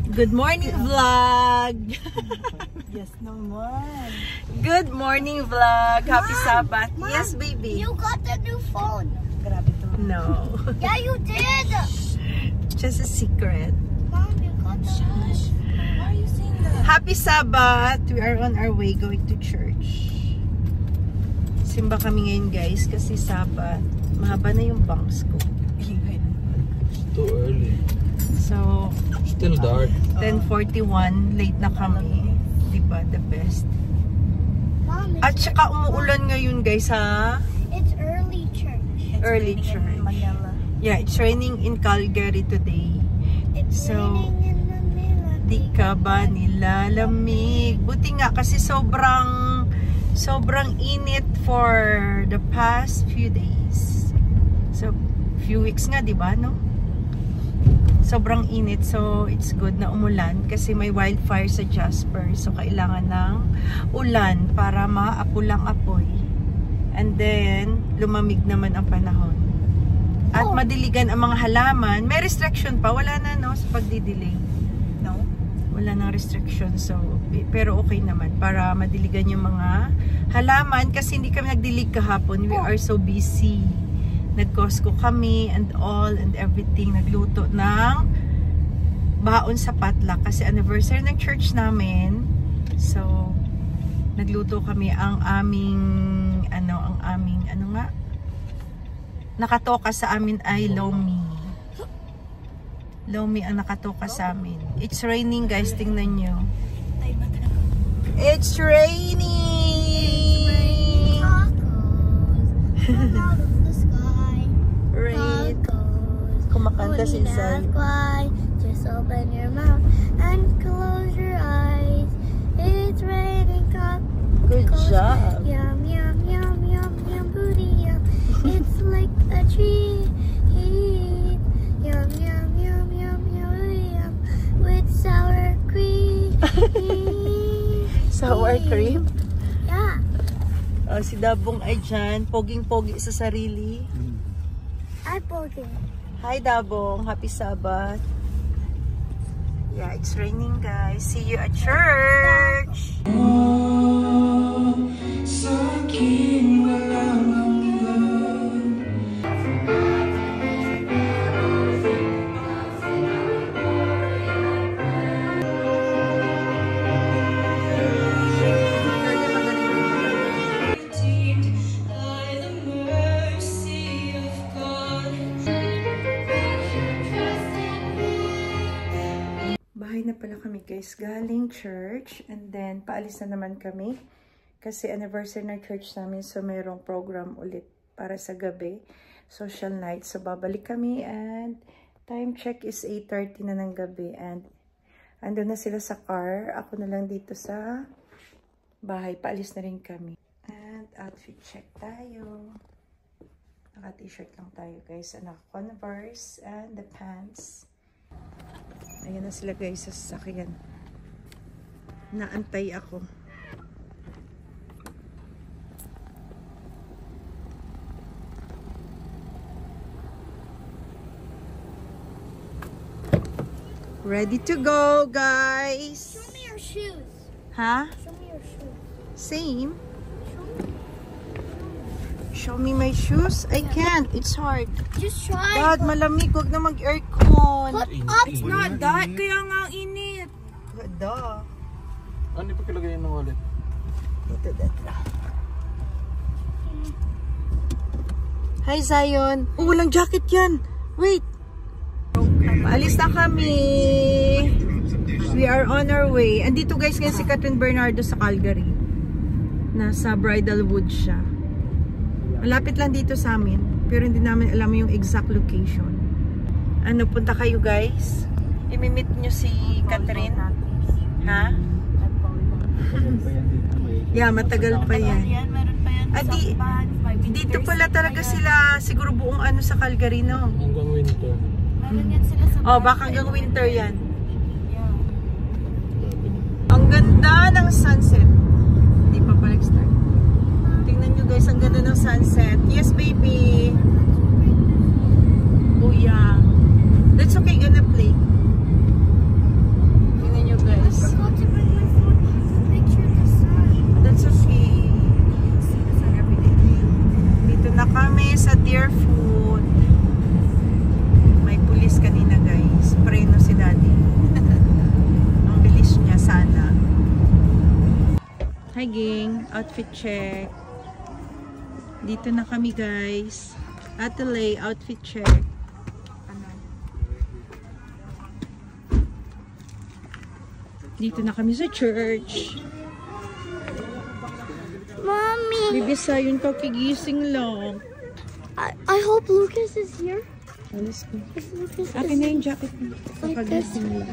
Good morning vlog! Yes naman. Good morning vlog! Happy Sabbath! Mom, Yes, baby! You got a new phone. Grabe to. No. Yeah, you did. Just a secret. Mom, you got a Shush. Why are you saying that? Happy Sabbath! We are on our way going to church. Simba kami ngayon guys kasi Sabbath. Mahaba na yung bangs ko. It's too early. So, Still dark. 10:41, late na kami. Diba? The best. Mom, At saka umuulan ngayon guys ha? it's early church. It's Early raining church. in Manila. Yeah, it's raining in Calgary today. It's So, raining in Manila. Di ka ba nilalamig? Buti nga kasi sobrang init for the past few days. So, few weeks nga, di ba, no? Sobrang init. So, it's good na umulan kasi may wildfire sa Jasper. So, kailangan ng ulan para maapulang apoy. And then, lumamig naman ang panahon. At madiligan ang mga halaman. May restriction pa. Wala na, no? Sa pagdidilig. No? Wala nang restriction. So, pero okay naman. Para madiligan yung mga halaman. Kasi hindi kami nagdilig kahapon. We are so busy. Nag-Costco kami and all and everything. Nagluto ng baon sa potluck. Kasi anniversary ng church namin. So, nagluto kami ang aming nakatoka sa amin ay lomi. Lomi ang nakatoka sa amin. It's raining guys, tingnan nyo. It's raining! Tacos come out of the sky. Rain. Tacos. Kumakanta si Only Zay. that's why. Just open your mouth and close your eyes. It's raining tacos. Good job. Yum, yum, yum, yum, yum, booty, yum. It's like a treat. Yum, yum, yum, yum, yum, yum. With sour cream. Sour cream? Yeah. Oh, si Dabong ay dyan. Poging-pogi sa sarili. I poke it. Hi Dabong. Happy Sabbath. Yeah, it's raining guys. See you at church. Bahay na pala kami guys, galing church and then paalis na naman kami kasi anniversary ng church namin, so mayroong program ulit para sa gabi, social night. So babalik kami and time check is 8:30 na ng gabi and andun na sila sa car, ako na lang dito sa bahay, paalis na rin kami. And outfit check tayo, naka t-shirt lang tayo guys, and naka Converse and the pants. Ayan na sila guys sa sasakyan. Naantay ako. Ready to go, guys. Show me your shoes. Ha? Show me your shoes. Same. Show me. Show me my shoes. I can't. It's hard. Just try. God, malamig. Huwag na mag-aircon. Put up. It's not that. Kaya nga ang init. Duh. Ano pa kilagay ng wallet? Ito, dito. Hi, Zion. Oh, walang jacket yan. Wait. Paalis na kami. We are on our way. Andito guys ngayon si Catherine Bernardo sa Calgary. Nasa Bridalwood siya. Malapit lang dito sa amin. Pero hindi namin alam yung exact location. Ano, punta kayo guys? I-meet nyo si Catherine? Ha? Yeah, matagal pa yan. Meron pa yan. Dito pala talaga sila, siguro buong ano sa Calgary, no? Hanggang winter. Meron yan sila sa Oh, baka hanggang winter yan. Yeah. Ang ganda ng sunset. Hindi pa pala start. Tingnan nyo guys, ang ganda ng sunset. Yes, baby. Oh, yeah. That's okay, gonna play. Hi gang, outfit check. Dito na kami guys. Atelay, outfit check. Dito na kami sa church. Mommy, Bibisa yun kakigising lang. I hope Lucas is here. Alis ko. If Lucas Akin is na yung jacket mo. Kagising lang.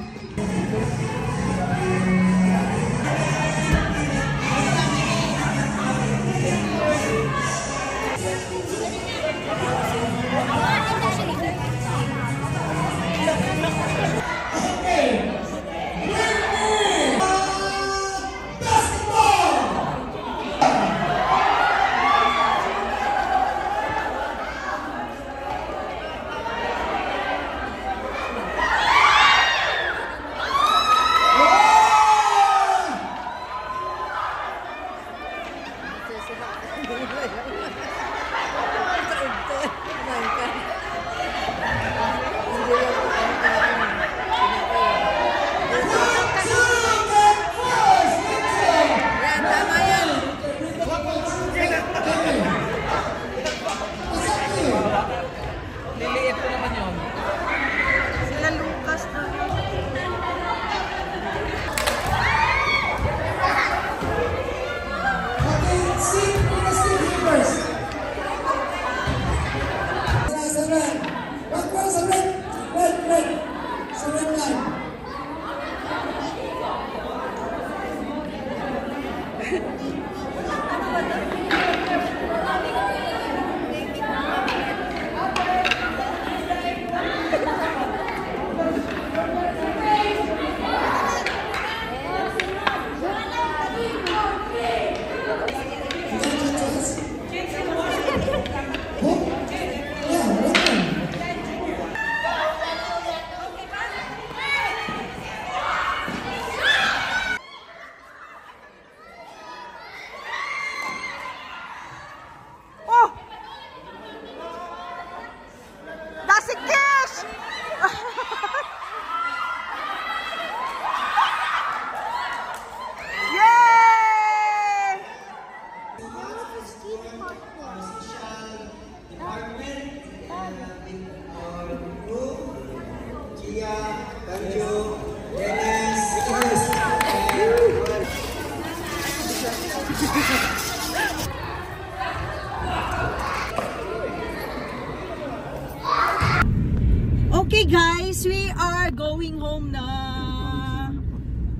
Okay guys, we are going home na.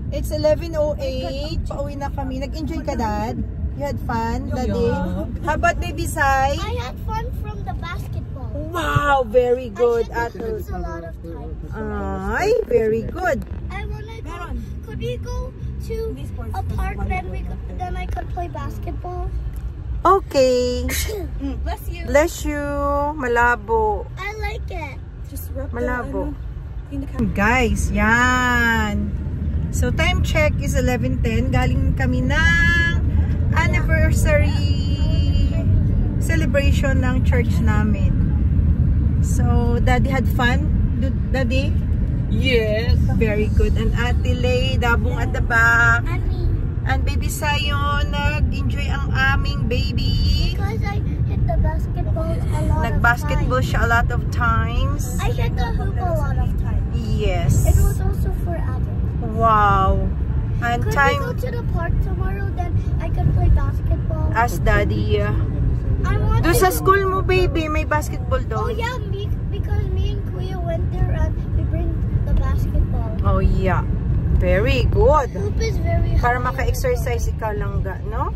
It's 11:08. Pauwi na kami. Nag-enjoy ka, Dad? You had fun, Daddy? How about Baby Sai? I had fun from the basketball. Wow, very good. I should lose a lot of time. Ay, very good. I wanna go. Could we go to a park then I could play basketball? Okay. Bless you. Bless you. Malabo. I like it. Just rub Malabo. Guys, yan. So, time check is 11:10. Galing kami ng anniversary celebration ng church namin. So, Daddy had fun? Daddy? Yes. Very good. And Ate Lay, dabong at the back. And me. And Baby Sayon, nag-enjoy ang aming baby. Because I hit the basketball a lot Nag-basketball of times. siya a lot of times. I hit the hoop a lot of times. Yes. It was also for adults. Wow. And Could we time go to the park tomorrow? Then I could play basketball. as Daddy. I want Doon to sa go- school mo, baby, may basketball Oh doon. yeah, because me and Kuya went there and we bring the basketball. Oh, yeah. Very good. Hoop is very Para high. maka-exercise ikaw lang, no?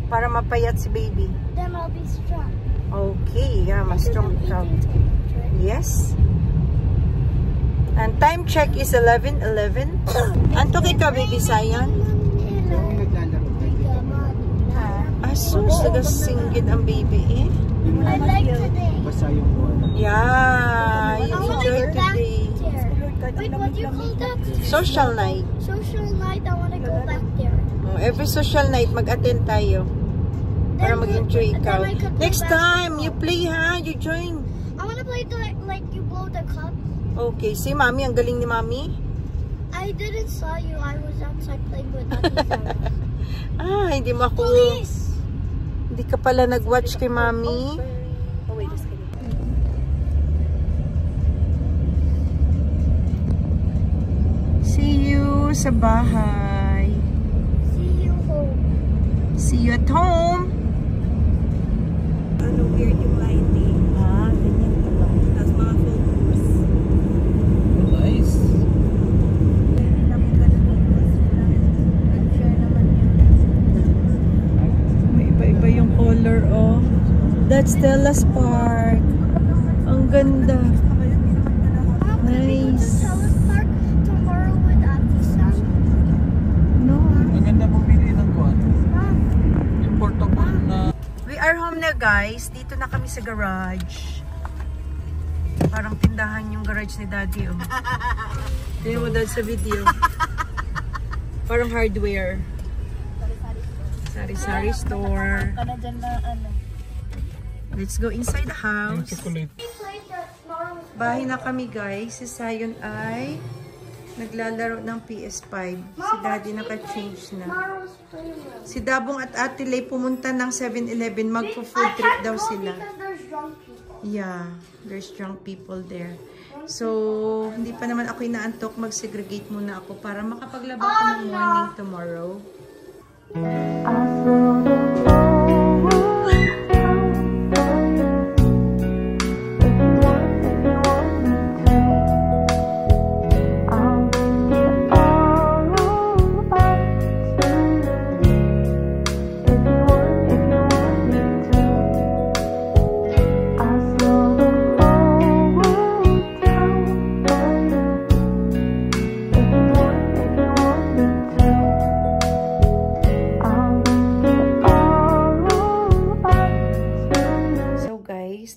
Para mapayat si baby. Then I'll be strong. Okay, yeah, mas strong ikaw. Yes. And time check is 11:11. Antok ikaw, Baby Sayan? Asus, nagasinggit ang baby eh. I like today. Yeah, you I want to enjoy go back today. there. Wait, what do you call that? Social night. Social night. I want to go back there. Oh, every social night, mag-attend tayo. Para mag-enjoy ikaw. Then I could play Next time, basketball. you play ha, you join. I want to play the like you blow the cup. Okay, si Mami, ang galing ni Mami. I I didn't saw you. I was outside playing with Auntie. Hindi mo ako... Hindi ka pala nag-watch kay Mami. Oh, wait, just kidding. See you sa bahay. See you home. See you at home. Ano, weird yung lighting. Ganyan ka ba? Tapos mga photos. Nice. May iba-iba yung color, oh. That's Stella's Park. Ang ganda. Nice. Park tomorrow with Auntie Sam. No. Maganda pumili ng kuwan. Yung portable na... We are home na, guys. Dito na kami sa garage. Parang tindahan yung garage ni Daddy, oh. Tingnan mo dad sa video. Parang hardware. Sari-sari store. Kana dyan na ano. Let's go inside the Yung house. chocolate. Bahay na kami, guys. Si Zion ay naglalaro ng PS5. Si Daddy naka-change na. Tomorrow's playroom. Si Dabong at Ate Lay pumunta ng 7-Eleven. Magpo-food trip daw sila. Because there's drunk people. Yeah, there's drunk people there. So, hindi pa naman ako inaantok. Mag-segregate muna ako para makapaglaba ako ng morning tomorrow.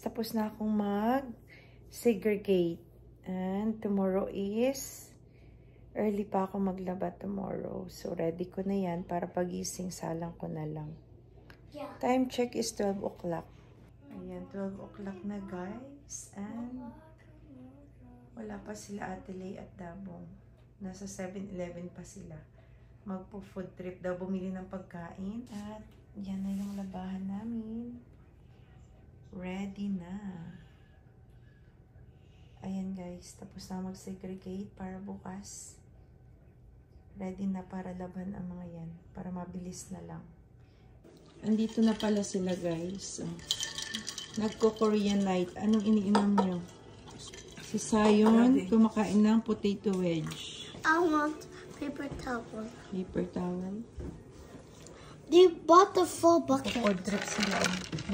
Tapos na akong mag-segregate. And tomorrow is early pa ako maglaba tomorrow. So ready ko na yan para pagising salang ko na lang. Yeah. Time check is 12 o'clock. Ayan, 12 o'clock na, guys. And wala pa sila Ate Lay at Dabong. Nasa 7-Eleven pa sila. Magpo-food trip daw, bumili ng pagkain. At yan na yung labahan namin. Ready na. Ayan, guys. Tapos na mag-segregate para bukas. Ready na para laban ang mga yan. Para mabilis na lang. Andito na pala sila, guys. Nagko-Korean night. Anong iniinom nyo? Si Zion, kumakain ng potato wedge. I want paper towel. Paper towel. They bought the full bucket. Food trip sila.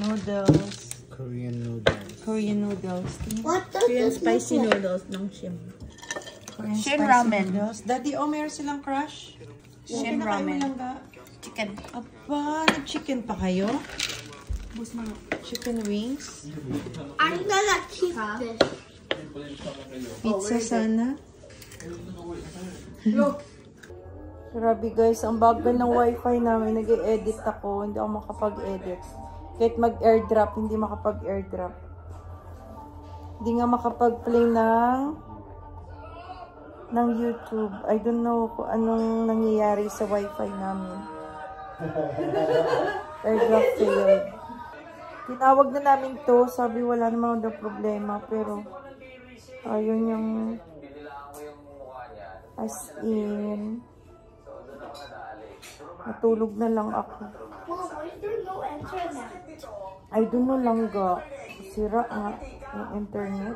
Noodles. Korean noodles. Korean noodles. What does Korean this spicy look like? noodles ng Shim. Korean Shin spicy ramen. noodles. Daddy, oh, meron silang crush? Shin Kinakain mo ramen. lang ga? Chicken. Aba, nag-chicken pa kayo? Bus mga. Chicken wings? I'm gonna keep this. Pizza sana? Grabe, guys, ang bagal ng wifi namin. Nag-e-edit ako. Hindi ako makapag-edit. Kahit mag-airdrop, hindi makapag-airdrop. Hindi nga makapag-play ng YouTube. I don't know kung anong nangyayari sa wifi namin. Airdrop failed. Tinawag na namin to. Sabi wala naman daw problema. Pero ayun yung as in natulog na lang ako. Mom, why is there no internet? I don't know lang ga. Sira nga yung internet.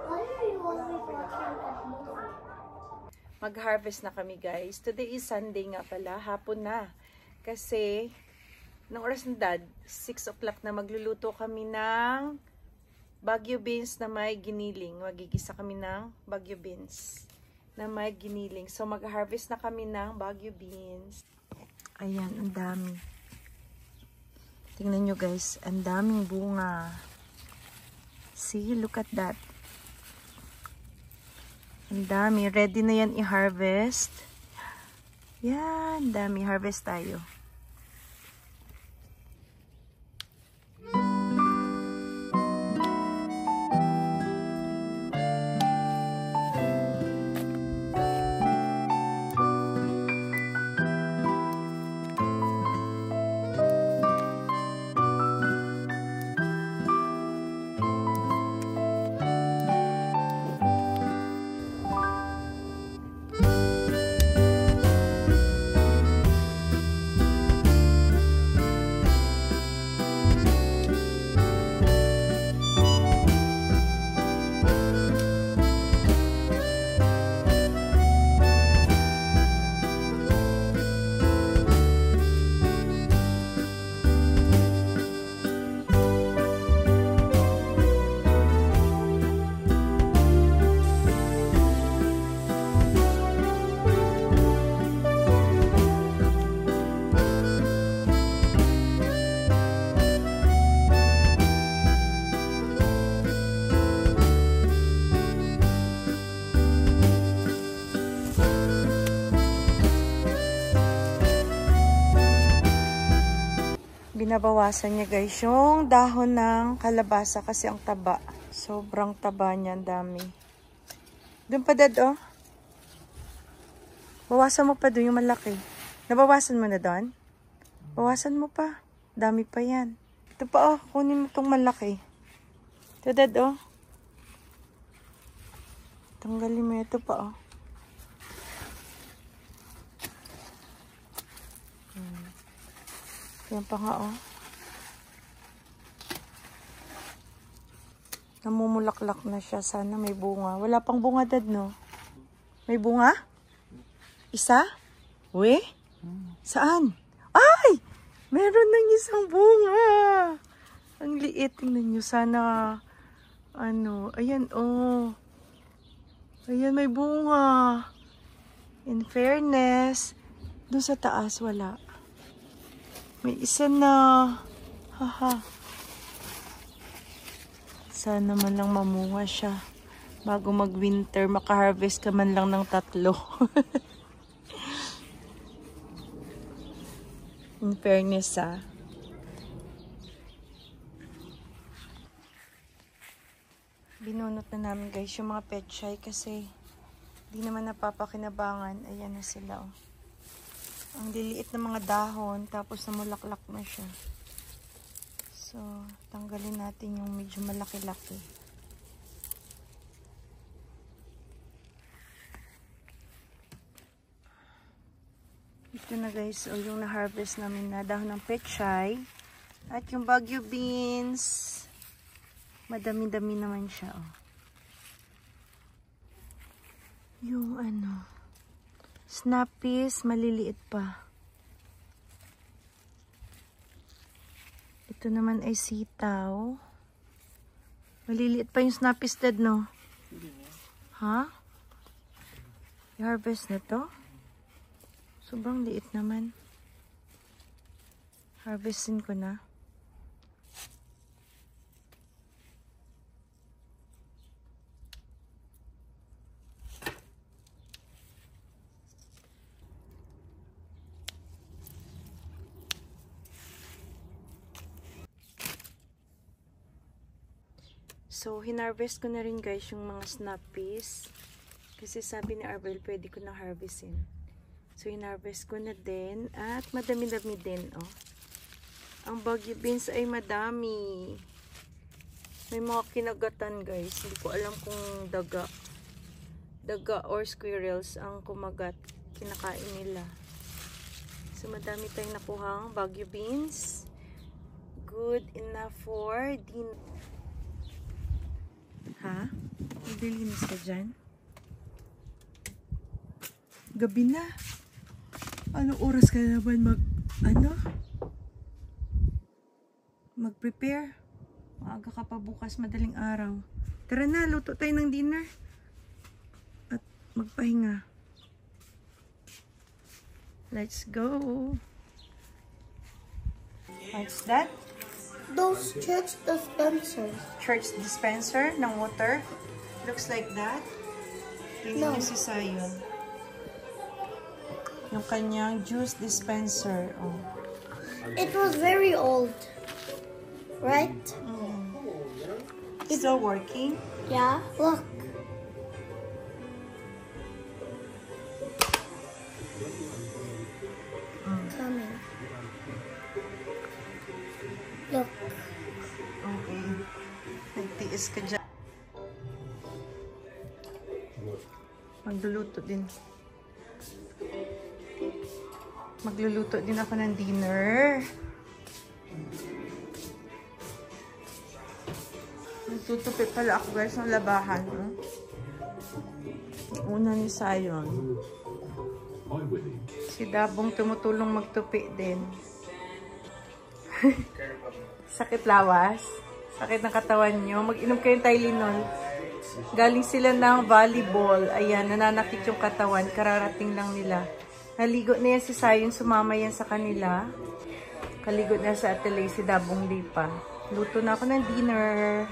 Why are you always watching that movie? Mag-harvest na kami, guys. Today is Sunday nga pala. Hapon na. Kasi nung oras ng dad, 6 o'clock na magluluto kami ng Baguio beans na may giniling. Magigisa kami ng Baguio beans na may giniling. So, mag-harvest na kami ng Baguio beans. Ayan, ang dami. Tingnan nyo, guys. Ang daming bunga. See, look at that. Ang dami. Ready na yan i-harvest. Yan, dami. Harvest tayo. Binabawasan niya guys yung dahon ng kalabasa kasi ang taba. Sobrang taba niya, ang dami. Doon pa dad oh. Bawasan mo pa doon yung malaki. Nabawasan mo na doon? Bawasan mo pa. Dami pa yan. Ito pa oh, kunin mo itong malaki. Ito dad oh. Tanggalin mo ito pa oh. Yan pa nga oh. Namumulaklak na siya. Sana may bunga. Wala pang bunga dad no? May bunga? Isa? We? Saan? Ay! Meron ng isang bunga. Ang liit. Tingnan nyo. Sana ano. Ayan oh. Ayan may bunga. In fairness, doon sa taas wala. May isa na. Haha. Sana man lang mamunga siya. Bago mag-winter, maka-harvest ka man lang ng 3. In fairness Binunot na namin guys yung mga pechay kasi di naman napapakinabangan. Ayan na sila oh. Ang liliit na mga dahon, tapos namulaklak na siya. So, tanggalin natin yung medyo malaki-laki. Ito na guys, o yung na-harvest namin na dahon ng pechay. At yung Baguio beans, madami-dami naman siya. Oh. Yung ano, snappies, maliliit pa. Ito naman ay sitaw. Maliliit pa yung snappies dad, no? Ha? I-harvest na to? Sobrang liit naman. Harvestin ko na. So, hinarvest ko na rin guys yung mga snappies. Kasi sabi ni Arbel, pwede ko na harvestin. So, hinarvest ko na din. At madami-dami din, oh. Ang Baguio beans ay madami. May mga kinagatan guys. Hindi ko alam kung daga. Daga or squirrels ang kumagat. Kinakain nila. So, madami tayong nakuhang Baguio beans. Good enough for dinner. Ha? Maglilinis ka dyan? Gabi na. Anong oras ka naman mag-prepare? Maaga ka pa bukas, madaling araw. Tara na, luto tayo ng dinner. At magpahinga. Let's go. What's that? Those church dispensers. Church dispenser ng water. Looks like that. Tingnan niyo si Sayon. Yung kanyang juice dispenser. Oh. It was very old. Right? It's still working? Yeah. Look. Coming. Look. Okay. Nagtiis ka dyan. Magluluto din. Magluluto din ako ng dinner. Nagtutupi pala ako guys ng labahan. Una ni Sayon. Si Dabong tumutulong magtupi din. Sakit lawas? Sakit ng katawan nyo? Mag-inom kayo ng Tylenol. Galing sila ng volleyball. Ayan, nananakit yung katawan. Kararating lang nila. Naligo na yan si Sayon. Sumama yan sa kanila. Kaligo na sa atelier si Dabong Lipa. Luto na ako ng dinner.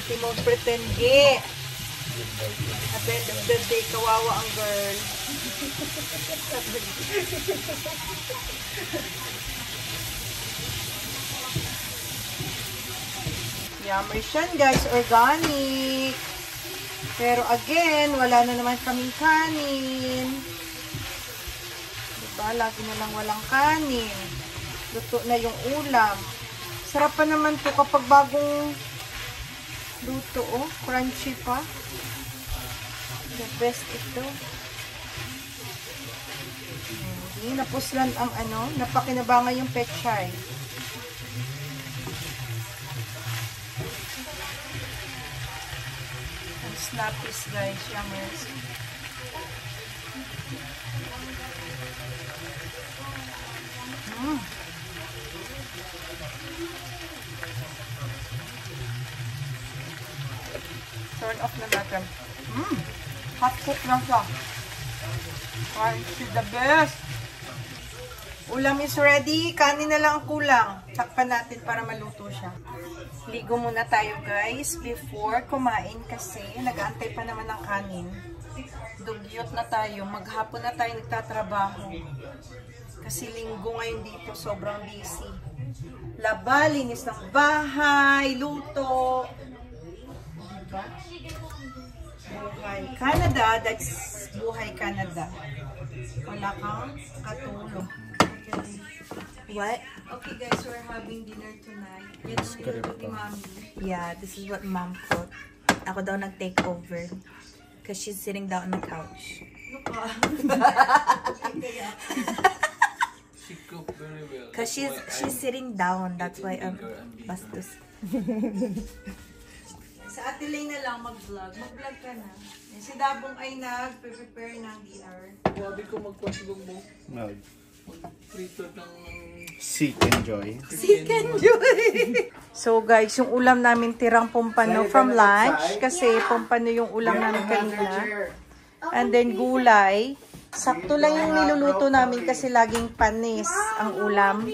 ultimong pretendgi. At the end of the day, kawawa ang girl. Yummers yan guys, organic. Pero again, wala na naman kaming kanin. Diba? Lagi na lang walang kanin. Luto na yung ulam. Sarap pa naman to kapag bagong luto, oh. Crunchy pa. The best ito. Hindi, napuslan ang ano, napakinabangan yung pechay. Ang snappies guys, yummers. Turn off na natin. Hot cook lang siya. Crunchy, the best. Ulam is ready. Kanin na lang ang kulang. Takpan natin para maluto siya. Ligo muna tayo guys before kumain kasi nag-aantay pa naman ng kanin. Dugyot na tayo. Maghapon na tayo nagtatrabaho. Kasi linggo ngayon dito. Sobrang busy. Laba, linis ng bahay, luto. Diba? Buhay Canada, that's buhay Canada. Wala kang katulong. What? Okay guys, we're having dinner tonight. It's ni Mommy. Yeah, this is what Mom cooked. Ako daw nag-take over. Because she's sitting down on the couch. She cooked very well. Because she's sitting down. That's why I'm bastos. Sa Ate Lay na lang mag-vlog. Mag-vlog ka na. Si Dabong ay nag-prepare ng dinner. Sabi ko magpasilong mo. No. Mag-prito ng... Seek and joy. So guys, yung ulam namin tirang pompano from lunch. Kasi pompano yung ulam namin kanina. And then gulay. Sakto lang yung niluluto namin kasi laging panis ang ulam.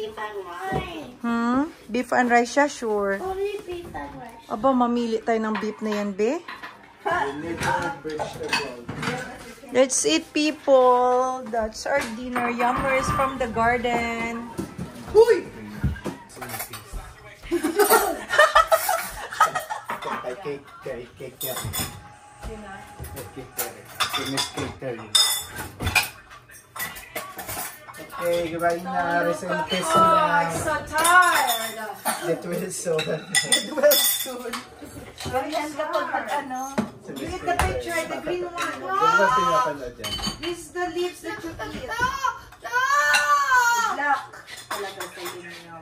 Beef and rice siya, sure. Only beef and rice. Aba, mamili tayo ng beef na yan, be. Let's eat, people. That's our dinner. Yummers from the garden. Huy! Okay, goodbye na. Rest in peace Oh, na. I'm so tired. Get well soon. Get well soon. Ganyan ka pag ano. Look at the picture, the green one. Wow! This is the leaves that you eat. No! Black. Talaga sa inyo.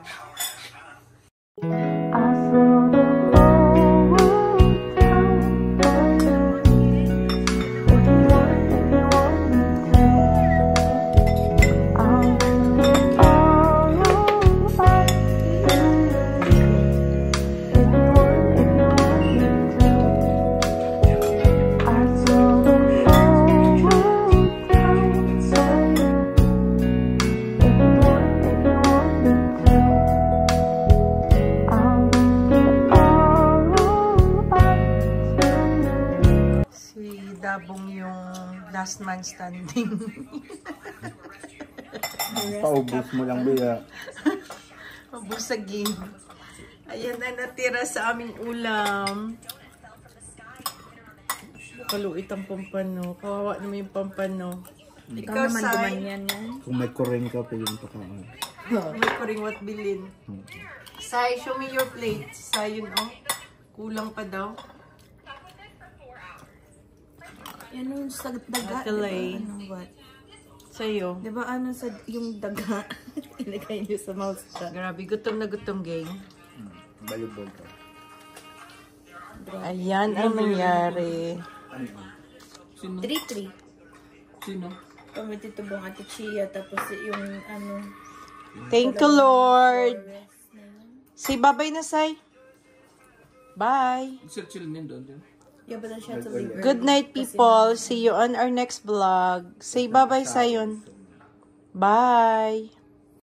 Dabong yung last man standing. Paubos mo lang, Bea. Mabusagin. Ayan na natira sa aming ulam. Kaluit ang pampano. Kawawa naman yung pampano. Ikaw, naman Sai. gumanyan yan. Kung may kuring ka, pwede mo pakain. May kuring wat bilin. Sai, show me your plate. Sai, yun oh. Kulang pa daw. Yan yung sa daga. Ate Lay. Ano, what? Sa'yo. Diba ano sa yung daga? Ilagay niyo sa mouse ka. Grabe, gutom na gutom, gang. Volleyball ka. Ayan ang nangyari. Sino? 3-3. Sino? Kami titubong Ate Chia. Tapos yung ano. Thank you, Lord. Say bye-bye na, Sai. Bye. Sir Chilmin doon din. Yeah, but I should have to leave. Good night, people. See you on our next vlog. Say bye-bye, Sayon. Bye.